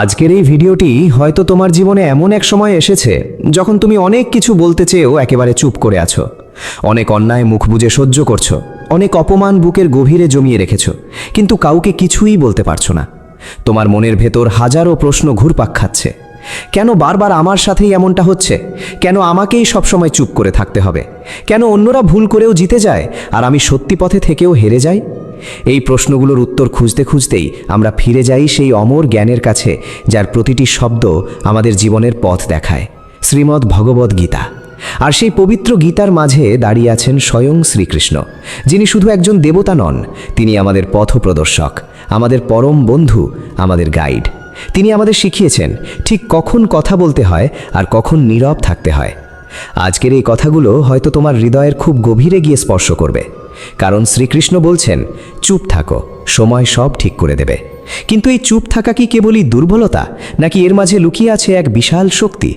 আজকের এই ভিডিওটি হয়তো তোমার জীবনে এমন এক সময় এসেছে যখন তুমি অনেক কিছু বলতে চেয়েও একেবারে চুপ করে আছো। অনেক অন্যায় মুখ বুজে সহ্য করছো, অনেক অপমান বুকের গভীরে জমিয়ে রেখেছো, কিন্তু কাউকে কিছুই বলতে পারছো না। তোমার মনের ভেতর হাজারো প্রশ্ন ঘুরপাক খাচ্ছে। কেন বারবার আমার সাথেই এমনটা হচ্ছে? কেন আমাকেই সবসময় চুপ করে থাকতে হবে? কেন অন্যরা ভুল করেও জিতে যায় আর আমি সত্যি পথে থেকেও হেরে যাই? এই প্রশ্নগুলোর উত্তর খুঁজতে খুঁজতেই আমরা ফিরে যাই সেই অমর জ্ঞানের কাছে, যার প্রতিটি শব্দ আমাদের জীবনের পথ দেখায়, শ্রীমদ্ ভগবদ্ গীতা। আর সেই পবিত্র গীতার মাঝে দাঁড়িয়ে আছেন স্বয়ং শ্রীকৃষ্ণ, যিনি শুধু একজন দেবতা নন, তিনি আমাদের পথপ্রদর্শক, আমাদের পরম বন্ধু, আমাদের গাইড। তিনি আমাদের শিখিয়েছেন ঠিক কখন কথা বলতে হয় আর কখন নীরব থাকতে হয়। আজকের এই কথাগুলো হয়তো তোমার হৃদয়ের খুব গভীরে গিয়ে স্পর্শ করবে, কারণ শ্রীকৃষ্ণ বলছেন, চুপ থাকো, সময় সব ঠিক করে দেবে। কিন্তু এই চুপ থাকা কি কেবলই দুর্বলতা, নাকি এর মাঝে লুকিয়ে আছে এক বিশাল শক্তি?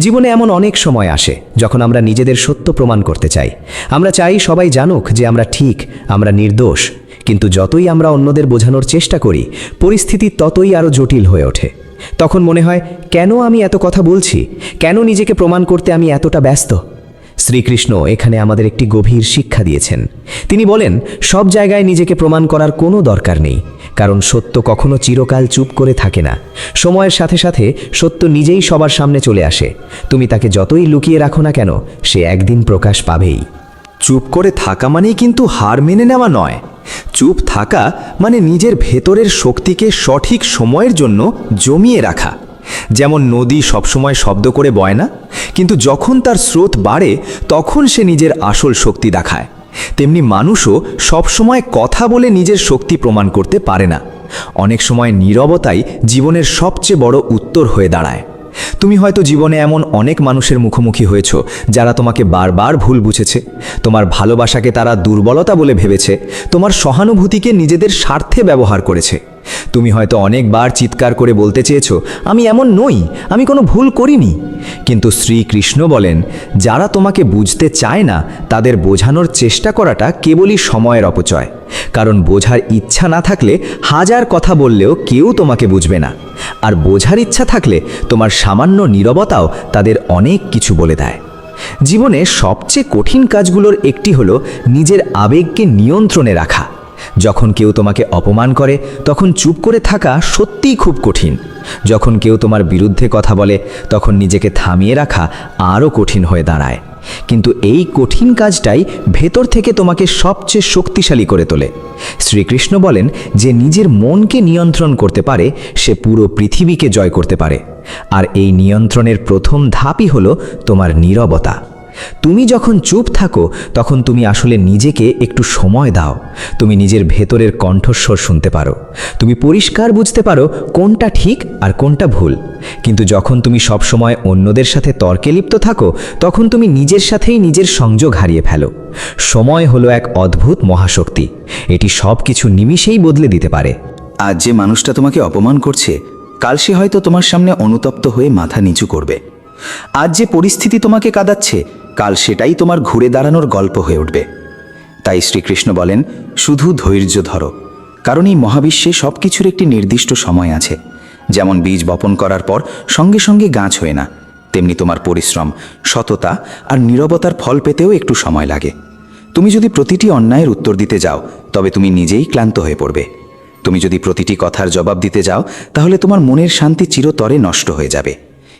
জীবনে এমন অনেক সময় আসে যখন আমরা নিজেদের সত্য প্রমাণ করতে চাই। আমরা চাই সবাই জানুক যে আমরা ঠিক, আমরা নির্দোষ। কিন্তু যতই আমরা অন্যদের বোঝানোর চেষ্টা করি, পরিস্থিতি ততই আরও জটিল হয়ে ওঠে। তখন মনে হয়, কেন আমি এত কথা বলছি? কেন নিজেকে প্রমাণ করতে আমি এতটা ব্যস্ত? শ্রীকৃষ্ণ এখানে আমাদের একটি গভীর শিক্ষা দিয়েছেন। তিনি বলেন, সব জায়গায় নিজেকে প্রমাণ করার কোনো দরকার নেই, কারণ সত্য কখনো চিরকাল চুপ করে থাকে না। সময়ের সাথে সাথে সত্য নিজেই সবার সামনে চলে আসে। তুমি তাকে যতই লুকিয়ে রাখো না কেন, সে একদিন প্রকাশ পাবেই। চুপ করে থাকা মানেই কিন্তু হার মেনে নেওয়া নয়। চুপ থাকা মানে নিজের ভেতরের শক্তিকে সঠিক সময়ের জন্য জমিয়ে রাখা। যেমন নদী সবসময় শব্দ করে বয় না, কিন্তু যখন তার স্রোত বাড়ে তখন সে নিজের আসল শক্তি দেখায়। তেমনি মানুষও সবসময় কথা বলে নিজের শক্তি প্রমাণ করতে পারে না। অনেক সময় নীরবতাই জীবনের সবচেয়ে বড় উত্তর হয়ে দাঁড়ায়। তুমি হয়তো জীবনে এমন অনেক মানুষের মুখোমুখি হয়েছ যারা তোমাকে বারবার ভুল বুঝেছে। তোমার ভালোবাসাকে তারা দুর্বলতা বলে ভেবেছে, তোমার সহানুভূতিকে নিজেদের স্বার্থে ব্যবহার করেছে। তুমি হয়তো অনেকবার চিৎকার করে বলতে চেয়েছো, আমি এমন নই, আমি কোনো ভুল করিনি। কিন্তু শ্রীকৃষ্ণ বলেন, যারা তোমাকে বুঝতে চায় না তাদের বোঝানোর চেষ্টা করাটা কেবলই সময়ের অপচয়। কারণ বোঝার ইচ্ছা না থাকলে হাজার কথা বললেও কেউ তোমাকে বুঝবে না। আর বোঝার ইচ্ছা থাকলে তোমার সামান্য নীরবতাও তাদের অনেক কিছু বলে দেয়। জীবনে সবচেয়ে কঠিন কাজগুলোর একটি হলো নিজের আবেগকে নিয়ন্ত্রণে রাখা। যখন কেউ তোমাকে অপমান করে তখন চুপ করে থাকা সত্যিই খুব কঠিন। যখন কেউ তোমার বিরুদ্ধে কথা বলে তখন নিজেকে থামিয়ে রাখা আরও কঠিন হয়ে দাঁড়ায়। কিন্তু এই কঠিন কাজটাই ভেতর থেকে তোমাকে সবচেয়ে শক্তিশালী করে তোলে। শ্রীকৃষ্ণ বলেন, যে নিজের মনকে নিয়ন্ত্রণ করতে পারে সে পুরো পৃথিবীকে জয় করতে পারে। আর এই নিয়ন্ত্রণের প্রথম ধাপই হলো তোমার নীরবতা। তুমি যখন চুপ থাকো তখন তুমি আসলে নিজেকে একটু সময় দাও। তুমি নিজের ভেতরের কণ্ঠস্বর শুনতে পারো। তুমি পরিষ্কার বুঝতে পারো কোনটা ঠিক আর কোনটা ভুল। কিন্তু যখন তুমি সবসময় অন্যদের সাথে তর্কে লিপ্ত থাকো তখন তুমি নিজের সাথেই নিজের সংযোগ হারিয়ে ফেলো। সময় হলো এক অদ্ভুত মহাশক্তি। এটি সব কিছু নিমিষেই বদলে দিতে পারে। আজ যে মানুষটা তোমাকে অপমান করছে, কাল সে হয়তো তোমার সামনে অনুতপ্ত হয়ে মাথা নিচু করবে। আজ যে পরিস্থিতি তোমাকে কাঁদাচ্ছে, কাল সেটাই তোমার ঘুরে দাঁড়ানোর গল্প হয়ে উঠবে। তাই শ্রীকৃষ্ণ বলেন, শুধু ধৈর্য ধরো, কারণ এই মহাবিশ্বে সব কিছুর একটি নির্দিষ্ট সময় আছে। যেমন বীজ বপন করার পর সঙ্গে সঙ্গে গাছ হয় না, তেমনি তোমার পরিশ্রম, সততা আর নীরবতার ফল পেতেও একটু সময় লাগে। তুমি যদি প্রতিটি অন্যায়ের উত্তর দিতে যাও তবে তুমি নিজেই ক্লান্ত হয়ে পড়বে। তুমি যদি প্রতিটি কথার জবাব দিতে যাও তাহলে তোমার মনের শান্তি চিরতরে নষ্ট হয়ে যাবে।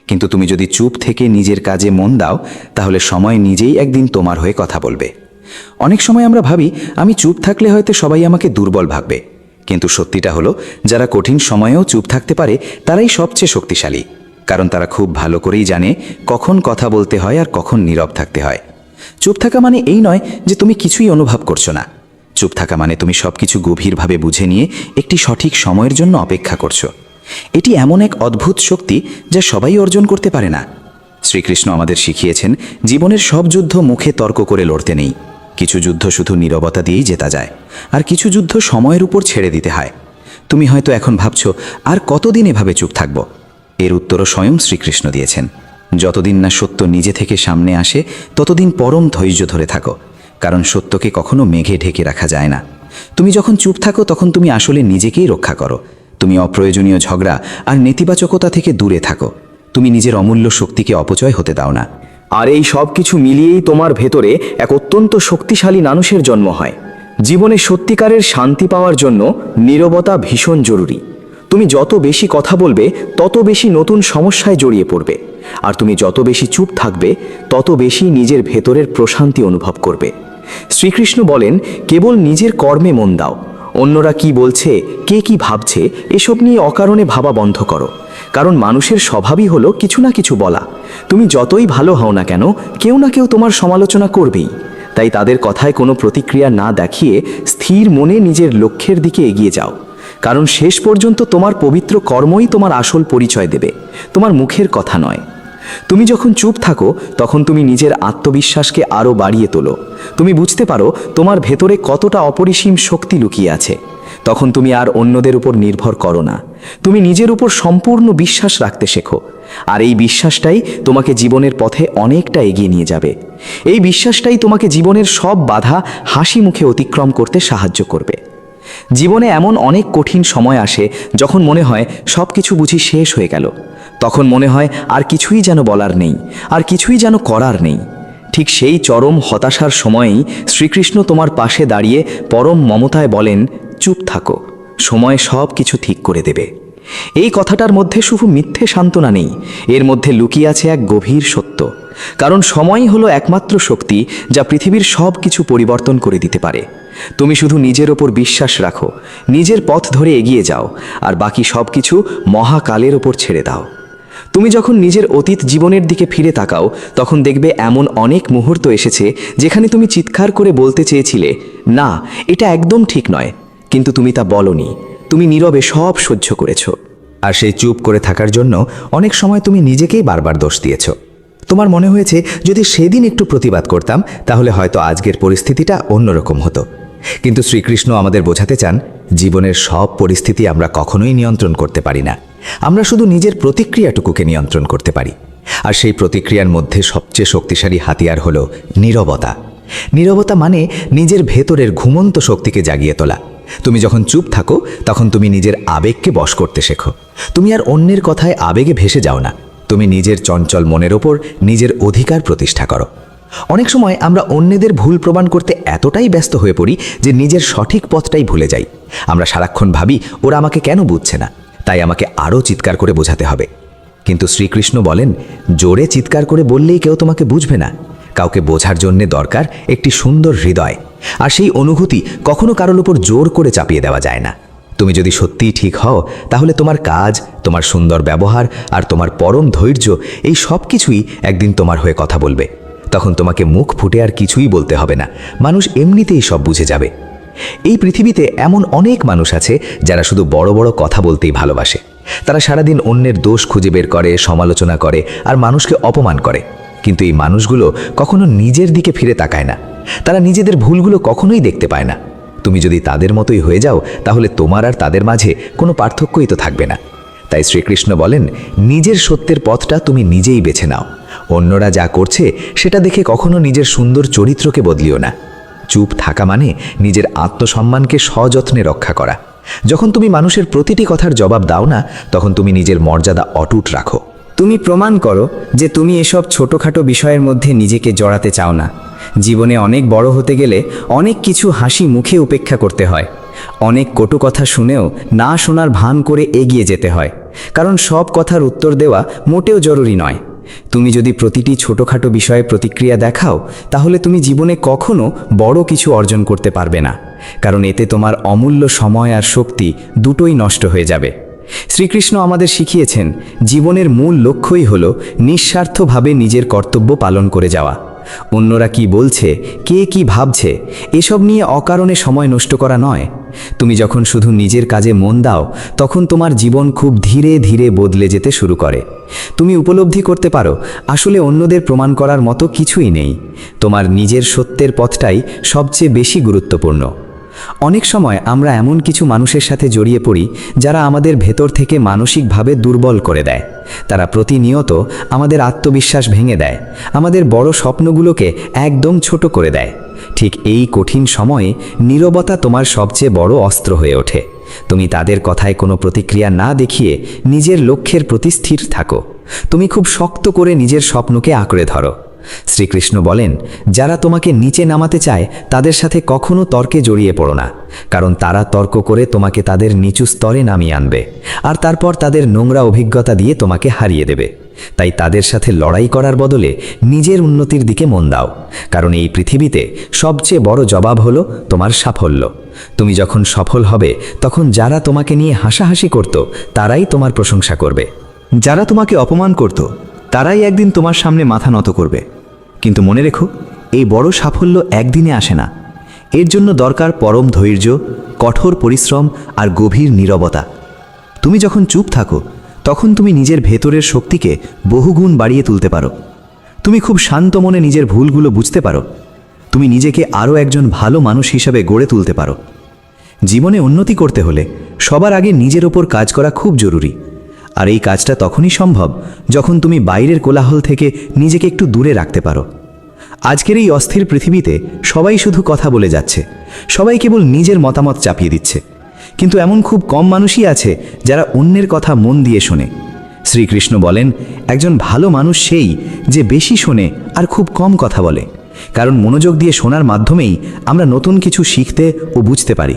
কিন্তু তুমি যদি চুপ থেকে নিজের কাজে মন দাও তাহলে সময় নিজেই একদিন তোমার হয়ে কথা বলবে। অনেক সময় আমরা ভাবি, আমি চুপ থাকলে হয়তো সবাই আমাকে দুর্বল ভাববে। কিন্তু সত্যিটা হলো, যারা কঠিন সময়েও চুপ থাকতে পারে তারাই সবচেয়ে শক্তিশালী। কারণ তারা খুব ভালো করেই জানে কখন কথা বলতে হয় আর কখন নীরব থাকতে হয়। চুপ থাকা মানে এই নয় যে তুমি কিছুই অনুভব করছো না। চুপ থাকা মানে তুমি সবকিছু গভীরভাবে বুঝে নিয়ে একটি সঠিক সময়ের জন্য অপেক্ষা করছো। এটি এমন এক অদ্ভুত শক্তি যা সবাই অর্জন করতে পারে না। শ্রীকৃষ্ণ আমাদের শিখিয়েছেন, জীবনের সব যুদ্ধ মুখে তর্ক করে লড়তে নেই। কিছু যুদ্ধ শুধু নীরবতা দিয়েই জেতা যায়, আর কিছু যুদ্ধ সময়ের উপর ছেড়ে দিতে হয়। তুমি হয়তো এখন ভাবছো, আর কতদিন এভাবে চুপ থাকব? এর উত্তরও স্বয়ং শ্রীকৃষ্ণ দিয়েছেন। যতদিন না সত্য নিজে থেকে সামনে আসে ততদিন পরম ধৈর্য ধরে থাকো, কারণ সত্যকে কখনো মেঘে ঢেকে রাখা যায় না। তুমি যখন চুপ থাকো তখন তুমি আসলে নিজেকেই রক্ষা করো। তুমি অপ্রয়োজনীয় ঝগড়া আর নেতিবাচকতা থেকে দূরে থাকো। তুমি নিজের অমূল্য শক্তিকে অপচয় হতে দাও না। আর এই সব কিছু মিলিয়েই তোমার ভেতরে এক অত্যন্ত শক্তিশালী মানুষের জন্ম হয়। জীবনে সত্যিকারের শান্তি পাওয়ার জন্য নীরবতা ভীষণ জরুরি। তুমি যত বেশি কথা বলবে তত বেশি নতুন সমস্যায় জড়িয়ে পড়বে, আর তুমি যত বেশি চুপ থাকবে তত বেশি নিজের ভেতরের প্রশান্তি অনুভব করবে। শ্রীকৃষ্ণ বলেন, কেবল নিজের কর্মে মন দাও। অন্যরা কি বলছে, কে কি ভাবছে, এসব নিয়ে অকারণে ভাবা বন্ধ করো। কারণ মানুষের স্বভাবই হলো কিছু না কিছু বলা। তুমি যতই ভালো হও না কেন, কেউ না কেউ তোমার সমালোচনা করবেই। তাই তাদের কথায় কোনো প্রতিক্রিয়া না দেখিয়ে স্থির মনে নিজের লক্ষ্যের দিকে এগিয়ে যাও। কারণ শেষ পর্যন্ত তোমার পবিত্র কর্মই তোমার আসল পরিচয় দেবে, তোমার মুখের কথা নয়। তুমি যখন চুপ থাকো তখন তুমি নিজের আত্মবিশ্বাসকে আরও বাড়িয়ে তোলো। তুমি বুঝতে পারো তোমার ভেতরে কতটা অপরিসীম শক্তি লুকিয়ে আছে। তখন তুমি আর অন্যদের উপর নির্ভর করো না, তুমি নিজের উপর সম্পূর্ণ বিশ্বাস রাখতে শেখো। আর এই বিশ্বাসটাই তোমাকে জীবনের পথে অনেকটা এগিয়ে নিয়ে যাবে। এই বিশ্বাসটাই তোমাকে জীবনের সব বাধা হাসি মুখে অতিক্রম করতে সাহায্য করবে। জীবনে এমন অনেক কঠিন সময় আসে যখন মনে হয় সব কিছু বুঝি শেষ হয়ে গেল। তখন মনে হয় আর কিছুই যেন বলার নেই, আর কিছুই যেন করার নেই। ঠিক সেই চরম হতাশার সময়েই শ্রীকৃষ্ণ তোমার পাশে দাঁড়িয়ে পরম মমতায় বলেন, চুপ থাকো, সময় সব কিছু ঠিক করে দেবে। এই কথাটার মধ্যে শুধু মিথ্যে সান্ত্বনা নেই, এর মধ্যে লুকিয়ে আছে এক গভীর সত্য। কারণ সময়ই হলো একমাত্র শক্তি যা পৃথিবীর সব কিছু পরিবর্তন করে দিতে পারে। তুমি শুধু নিজের ওপর বিশ্বাস রাখো, নিজের পথ ধরে এগিয়ে যাও, আর বাকি সব কিছু মহাকালের ওপর ছেড়ে দাও। তুমি যখন নিজের অতীত জীবনের দিকে ফিরে তাকাও তখন দেখবে এমন অনেক মুহূর্ত এসেছে যেখানে তুমি চিৎকার করে বলতে চেয়েছিলে, না, এটা একদম ঠিক নয়, কিন্তু তুমি তা বলনি। তুমি নীরবে সব সহ্য করেছো। আর সেই চুপ করে থাকার জন্য অনেক সময় তুমি নিজেকেই বারবার দোষ দিয়েছ। তোমার মনে হয়েছে যদি সেদিন একটু প্রতিবাদ করতাম তাহলে হয়তো আজকের পরিস্থিতিটা অন্যরকম হতো। কিন্তু শ্রীকৃষ্ণ আমাদের বোঝাতে চান, জীবনের সব পরিস্থিতি আমরা কখনোই নিয়ন্ত্রণ করতে পারি না। আমরা শুধু নিজের প্রতিক্রিয়াটুকুকে নিয়ন্ত্রণ করতে পারি। আর সেই প্রতিক্রিয়ার মধ্যে সবচেয়ে শক্তিশালী হাতিয়ার হলো নীরবতা। নীরবতা মানে নিজের ভেতরের ঘুমন্ত শক্তিকে জাগিয়ে তোলা। তুমি যখন চুপ থাকো তখন তুমি নিজের আবেগকে বশ করতে শেখো। তুমি আর অন্যের কথায় আবেগে ভেসে যাও না, তুমি নিজের চঞ্চল মনের ওপর নিজের অধিকার প্রতিষ্ঠা করো। অনেক সময় আমরা অন্যদের ভুল প্রমাণ করতে এতটাই ব্যস্ত হয়ে পড়ি যে নিজের সঠিক পথটাই ভুলে যাই। আমরা সারাক্ষণ ভাবি, ওরা আমাকে কেন বুঝছে না, তাই আমাকে আরও চিৎকার করে বোঝাতে হবে। কিন্তু শ্রীকৃষ্ণ বলেন, জোরে চিৎকার করে বললেই কেউ তোমাকে বুঝবে না। কাউকে বোঝার জন্যে দরকার একটি সুন্দর হৃদয়, আর সেই অনুভূতি কখনো কারোর উপর জোর করে চাপিয়ে দেওয়া যায় না। তুমি যদি সত্যিই ঠিক হও তাহলে তোমার কাজ, তোমার সুন্দর ব্যবহার আর তোমার পরম ধৈর্য, এই সব কিছুই একদিন তোমার হয়ে কথা বলবে। তখন তোমাকে মুখ ফুটে আর কিছুই বলতে হবে না, মানুষ এমনিতেই সব বুঝে যাবে। এই পৃথিবীতে এমন অনেক মানুষ আছে যারা শুধু বড় বড় কথা বলতেই ভালোবাসে। তারা সারাদিন অন্যের দোষ খুঁজে বের করে, সমালোচনা করে আর মানুষকে অপমান করে। কিন্তু এই মানুষগুলো কখনো নিজের দিকে ফিরে তাকায় না। তারা নিজেদের ভুলগুলো কখনোই দেখতে পায় না। তুমি যদি তাদের মতোই হয়ে যাও তাহলে তোমার আর তাদের মাঝে কোনো পার্থক্যই তো থাকবে না। তাই শ্রীকৃষ্ণ বলেন, নিজের সত্যের পথটা তুমি নিজেই বেছে নাও। অন্যরা যা করছে সেটা দেখে কখনো নিজের সুন্দর চরিত্রকে বদলিও না। চুপ থাকা মানে নিজের আত্মসম্মানকে সযত্নে রক্ষা করা। যখন তুমি মানুষের প্রতিটি কথার জবাব দাও না, তখন তুমি নিজের মর্যাদা অটুট রাখো। তুমি প্রমাণ করো যে তুমি এসব ছোটোখাটো বিষয়ের মধ্যে নিজেকে জড়াতে চাও না। জীবনে অনেক বড় হতে গেলে অনেক কিছু হাসি মুখে উপেক্ষা করতে হয়। অনেক কটু কথা শুনেও না শোনার ভান করে এগিয়ে যেতে হয়, কারণ সব কথার উত্তর দেওয়া মোটেও জরুরি নয়। তুমি যদি প্রতিটি ছোটোখাটো বিষয়ে প্রতিক্রিয়া দেখাও তাহলে তুমি জীবনে কখনো বড় কিছু অর্জন করতে পারবে না, কারণ এতে তোমার অমূল্য সময় আর শক্তি দুটোই নষ্ট হয়ে যাবে। শ্রীকৃষ্ণ আমাদের শিখিয়েছেন, জীবনের মূল লক্ষ্যই হলো নিঃস্বার্থভাবে নিজের কর্তব্য পালন করে যাওয়া। অন্যরা কি বলছে, কে কি ভাবছে, এসব নিয়ে অকারণে সময় নষ্ট করা নয়। তুমি যখন শুধু নিজের কাজে মন দাও তখন তোমার জীবন খুব ধীরে ধীরে বদলে যেতে শুরু করে। তুমি উপলব্ধি করতে পারো আসলে অন্যদের প্রমাণ করার মতো কিছুই নেই। তোমার নিজের সত্যের পথটাই সবচেয়ে বেশি গুরুত্বপূর্ণ। অনেক সময় আমরা এমন কিছু মানুষের সাথে জড়িয়ে পড়ি যারা আমাদের ভেতর থেকে মানসিকভাবে দুর্বল করে দেয়। তারা প্রতিনিয়ত আমাদের আত্মবিশ্বাস ভেঙে দেয়, আমাদের বড় স্বপ্নগুলোকে একদম ছোট করে দেয়। ঠিক এই কঠিন সময়ে নীরবতা তোমার সবচেয়ে বড় অস্ত্র হয়ে ওঠে। তুমি তাদের কথায় কোনো প্রতিক্রিয়া না দেখিয়ে নিজের লক্ষ্যের প্রতি স্থির থাকো। তুমি খুব শক্ত করে নিজের স্বপ্নকে আঁকড়ে ধরো। শ্রীকৃষ্ণ বলেন, যারা তোমাকে নিচে নামাতে চায় তাদের সাথে কখনো তর্কে জড়িয়ে পড়ো না, কারণ তারা তর্ক করে তোমাকে তাদের নিচু স্তরে নামিয়ে আনবে আর তারপর তাদের নোংরা অভিজ্ঞতা দিয়ে তোমাকে হারিয়ে দেবে। তাই তাদের সাথে লড়াই করার বদলে নিজের উন্নতির দিকে মন দাও, কারণ এই পৃথিবীতে সবচেয়ে বড় জবাব হলো তোমার সাফল্য। তুমি যখন সফল হবে তখন যারা তোমাকে নিয়ে হাসাহাসি করত তারাই তোমার প্রশংসা করবে। যারা তোমাকে অপমান করত তারাই একদিন তোমার সামনে মাথা নত করবে। কিন্তু মনে রেখো, এই বড় সাফল্য একদিনে আসে না। এর জন্য দরকার পরম ধৈর্য, কঠোর পরিশ্রম আর গভীর নীরবতা। তুমি যখন চুপ থাকো তখন তুমি নিজের ভেতরের শক্তিকে বহুগুণ বাড়িয়ে তুলতে পারো। তুমি খুব শান্ত মনে নিজের ভুলগুলো বুঝতে পারো। তুমি নিজেকে আরও একজন ভালো মানুষ হিসাবে গড়ে তুলতে পারো। জীবনে উন্নতি করতে হলে সবার আগে নিজের ওপর কাজ করা খুব জরুরি। আর এই কাজটা তখনই সম্ভব যখন তুমি বাইরের কোলাহল থেকে নিজেকে একটু দূরে রাখতে পারো। আজকের এই অস্থির পৃথিবীতে সবাই শুধু কথা বলে যাচ্ছে, সবাই কেবল নিজের মতামত চাপিয়ে দিচ্ছে, কিন্তু এমন খুব কম মানুষই আছে যারা অন্যের কথা মন দিয়ে শোনে। শ্রীকৃষ্ণ বলেন, একজন ভালো মানুষ সেই যে বেশি শোনে আর খুব কম কথা বলে, কারণ মনোযোগ দিয়ে শোনার মাধ্যমেই আমরা নতুন কিছু শিখতে ও বুঝতে পারি।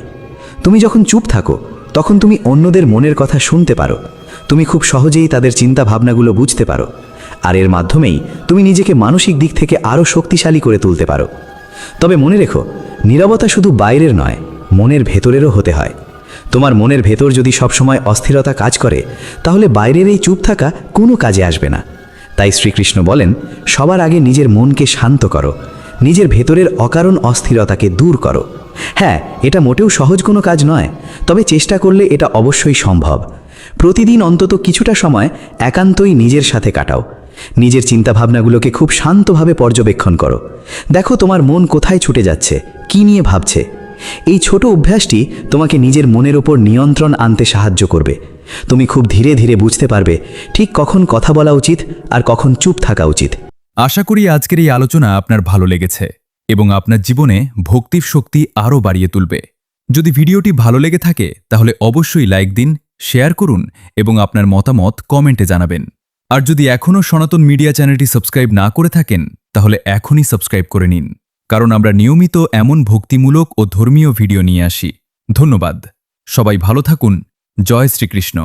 তুমি যখন চুপ থাকো তখন তুমি অন্যদের মনের কথা শুনতে পারো। তুমি খুব সহজেই তাদের চিন্তা ভাবনাগুলো বুঝতে পারো, আর এর মাধ্যমেই তুমি নিজেকে মানসিক দিক থেকে আরও শক্তিশালী করে তুলতে পারো। তবে মনে রেখো, নীরবতা শুধু বাইরের নয়, মনের ভেতরেরও হতে হয়। তোমার মনের ভেতর যদি সবসময় অস্থিরতা কাজ করে তাহলে বাইরের এই চুপ থাকা কোনো কাজে আসবে না। তাই শ্রীকৃষ্ণ বলেন, সবার আগে নিজের মনকে শান্ত করো, নিজের ভেতরের অকারণ অস্থিরতাকে দূর করো। হ্যাঁ, এটা মোটেও সহজ কোনো কাজ নয়, তবে চেষ্টা করলে এটা অবশ্যই সম্ভব। প্রতিদিন অন্তত কিছুটা সময় একান্তই নিজের সাথে কাটাও। নিজের চিন্তাভাবনাগুলোকে খুব শান্তভাবে পর্যবেক্ষণ করো। দেখো তোমার মন কোথায় ছুটে যাচ্ছে, কি নিয়ে ভাবছে। এই ছোট অভ্যাসটি তোমাকে নিজের মনের ওপর নিয়ন্ত্রণ আনতে সাহায্য করবে। তুমি খুব ধীরে ধীরে বুঝতে পারবে ঠিক কখন কথা বলা উচিত আর কখন চুপ থাকা উচিত। আশা করি আজকের এই আলোচনা আপনার ভালো লেগেছে এবং আপনার জীবনে ভক্তির শক্তি আরও বাড়িয়ে তুলবে। যদি ভিডিওটি ভালো লেগে থাকে তাহলে অবশ্যই লাইক দিন, শেয়ার করুন এবং আপনার মতামত কমেন্টে জানাবেন। আর যদি এখনও সনাতন মিডিয়া চ্যানেলটি সাবস্ক্রাইব না করে থাকেন তাহলে এখনই সাবস্ক্রাইব করে নিন, কারণ আমরা নিয়মিত এমন ভক্তিমূলক ও ধর্মীয় ভিডিও নিয়ে আসি। ধন্যবাদ। সবাই ভালো থাকুন। জয় শ্রীকৃষ্ণ।